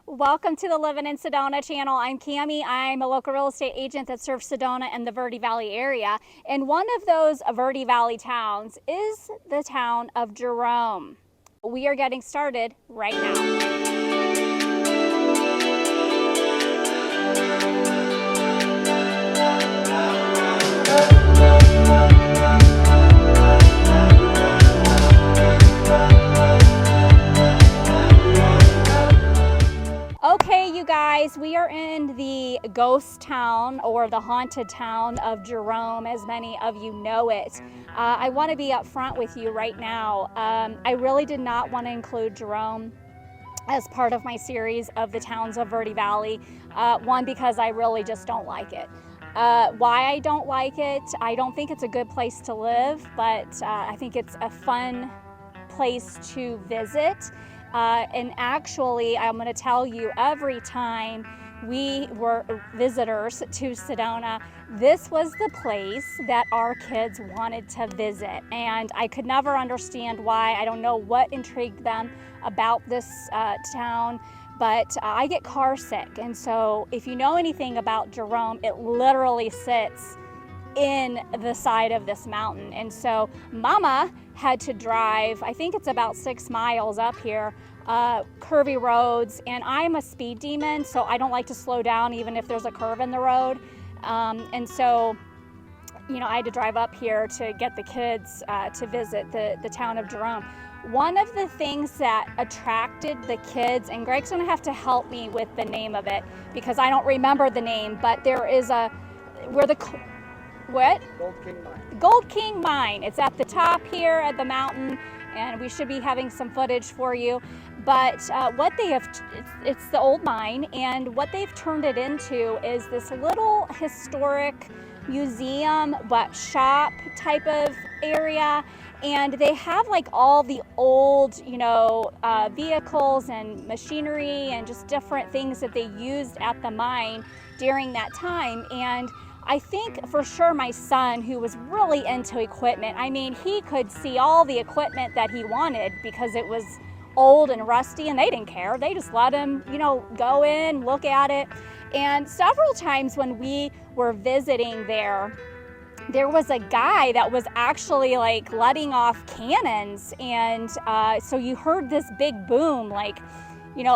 Welcome to the Living in Sedona channel. I'm Cami. I'm a local real estate agent that serves Sedona and the Verde Valley area. And one of those Verde Valley towns is the town of Jerome. We are getting started right now. Okay, you guys, we are in the ghost town or the haunted town of Jerome, as many of you know it. I want to be up front with you right now. I really did not want to include Jerome as part of my series of the towns of Verde Valley. One, because I really just don't like it. Why I don't like it, I don't think it's a good place to live, but I think it's a fun place to visit. And actually, I'm going to tell you, every time we were visitors to Sedona, this was the place that our kids wanted to visit. And I could never understand why. I don't know what intrigued them about this town, but I get car sick. And so if you know anything about Jerome, it literally sits in the side of this mountain. And so Mama had to drive, I think it's about 6 miles up here, curvy roads, and I'm a speed demon, so I don't like to slow down even if there's a curve in the road. And so, you know, I had to drive up here to get the kids to visit the town of Jerome. One of the things that attracted the kids, and Greg's gonna have to help me with the name of it because I don't remember the name, but there is what? Gold King Mine. Gold King Mine. It's at the top here at the mountain, and we should be having some footage for you. But what they have, it's the old mine, and what they've turned it into is this little historic museum, but shop type of area. And they have like all the old, vehicles and machinery and just different things that they used at the mine during that time. And I think for sure my son, who was really into equipment, I mean, he could see all the equipment that he wanted because it was old and rusty, and they didn't care. They just let him, go in, look at it. And several times when we were visiting there was a guy that was actually like letting off cannons. And so you heard this big boom, like,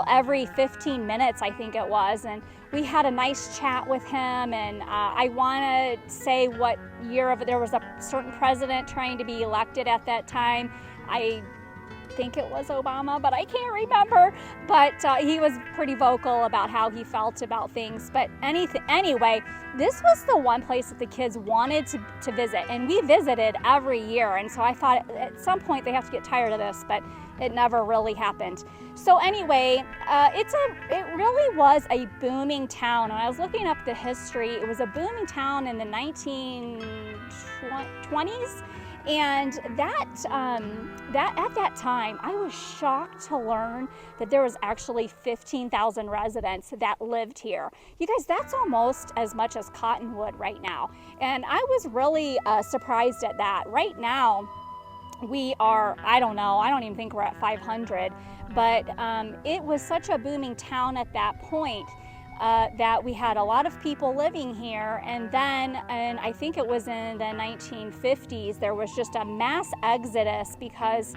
every 15 minutes, I think it was. And we had a nice chat with him. And I want to say what year of it, there was a certain president trying to be elected at that time. I think it was Obama, but I can't remember. But he was pretty vocal about how he felt about things. But anyway, this was the one place that the kids wanted to visit. And we visited every year. And so I thought at some point they have to get tired of this, but it never really happened. So anyway, it really was a booming town. When I was looking up the history, it was a booming town in the 1920s. And that at that time, I was shocked to learn that there was actually 15,000 residents that lived here. You guys, that's almost as much as Cottonwood right now. And I was really surprised at that. Right now, we are, I don't even think we're at 500, but it was such a booming town at that point that we had a lot of people living here. And then, and I think it was in the 1950s, there was just a mass exodus because,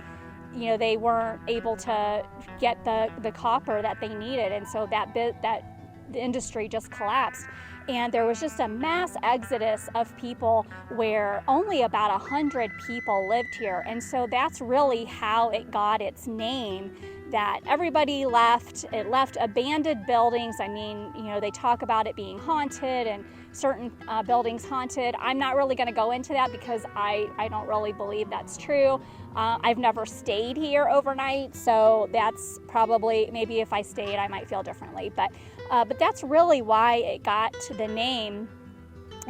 they weren't able to get the copper that they needed. And so that the industry just collapsed. And there was just a mass exodus of people where only about 100 people lived here. And so that's really how it got its name, that everybody left. It left abandoned buildings. I mean, they talk about it being haunted and certain buildings haunted. I'm not really going to go into that because I don't really believe that's true. I've never stayed here overnight, so that's probably, maybe if I stayed, I might feel differently. But that's really why it got the name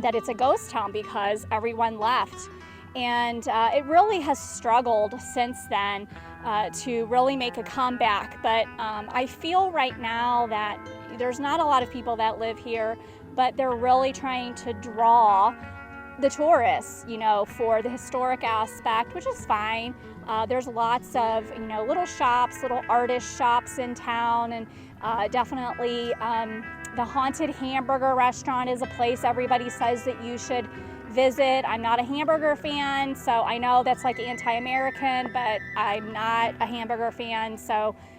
that it's a ghost town, because everyone left. And it really has struggled since then to really make a comeback. But I feel right now that there's not a lot of people that live here, but they're really trying to draw the tourists, for the historic aspect, which is fine. There's lots of, little shops, little artist shops in town, and Definitely the Haunted Hamburger Restaurant is a place everybody says that you should visit. I'm not a hamburger fan, so I know that's like anti-American, but I'm not a hamburger fan,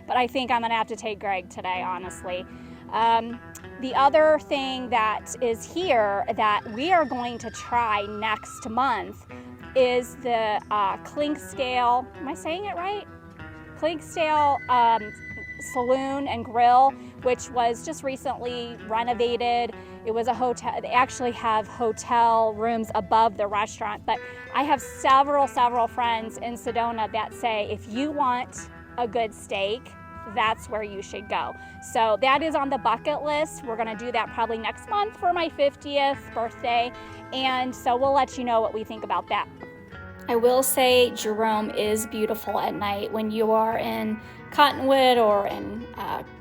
but I think I'm gonna have to take Greg today, honestly. The other thing that is here that we are going to try next month is the Clinkscale, am I saying it right? Clinkscale Saloon and Grill, which was just recently renovated. It was a hotel. They actually have hotel rooms above the restaurant, but I have several friends in Sedona that say if you want a good steak, that's where you should go. So that is on the bucket list. We're gonna do that probably next month for my 50th birthday, and so we'll let you know what we think about that. I will say Jerome is beautiful at night. When you are in Cottonwood or in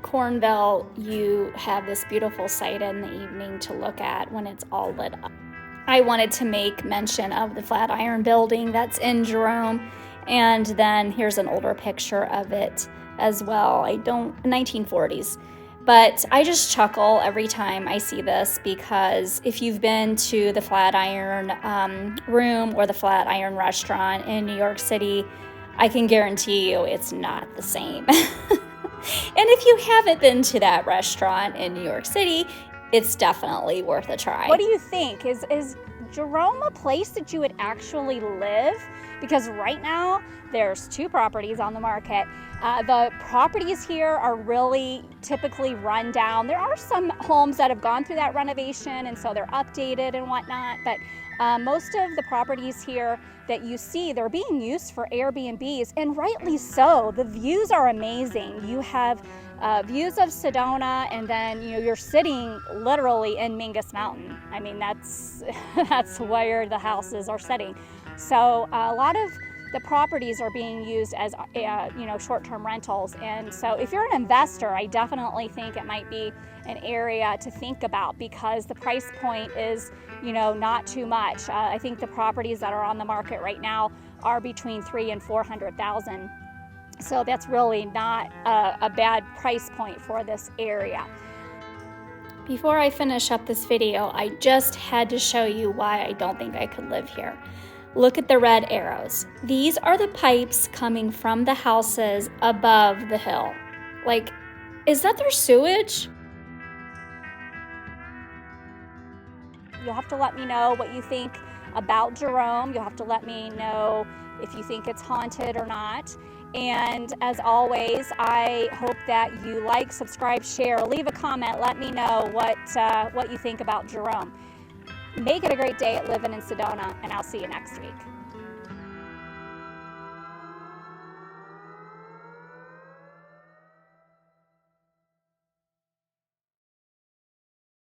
Cornville, you have this beautiful sight in the evening to look at when it's all lit up. I wanted to make mention of the Flatiron building that's in Jerome, and then here's an older picture of it as well. 1940s. But I just chuckle every time I see this, because if you've been to the Flatiron Room or the Flatiron Restaurant in New York City, I can guarantee you it's not the same. And if you haven't been to that restaurant in New York City, it's definitely worth a try. What do you think? Is Jerome a place that you would actually live? Because right now there's 2 properties on the market. The properties here are really typically run down. There are some homes that have gone through that renovation, and so they're updated and whatnot, but most of the properties here that you see, they're being used for Airbnbs, and rightly so. The views are amazing. You have views of Sedona, and then you're sitting literally in Mingus Mountain. I mean, that's where the houses are sitting. So a lot of the properties are being used as short-term rentals, and so if you're an investor, I definitely think it might be an area to think about, because the price point is not too much. I think the properties that are on the market right now are between $300,000 and $400,000, so that's really not a bad price point for this area. Before I finish up this video, I just had to show you why I don't think I could live here. Look at the red arrows. These are the pipes coming from the houses above the hill. Like, is that their sewage? You'll have to let me know what you think about Jerome. You'll have to let me know if you think it's haunted or not. And as always, I hope that you like, subscribe, share, leave a comment. Let me know what you think about Jerome. Make it a great day at living in Sedona, and I'll see you next week.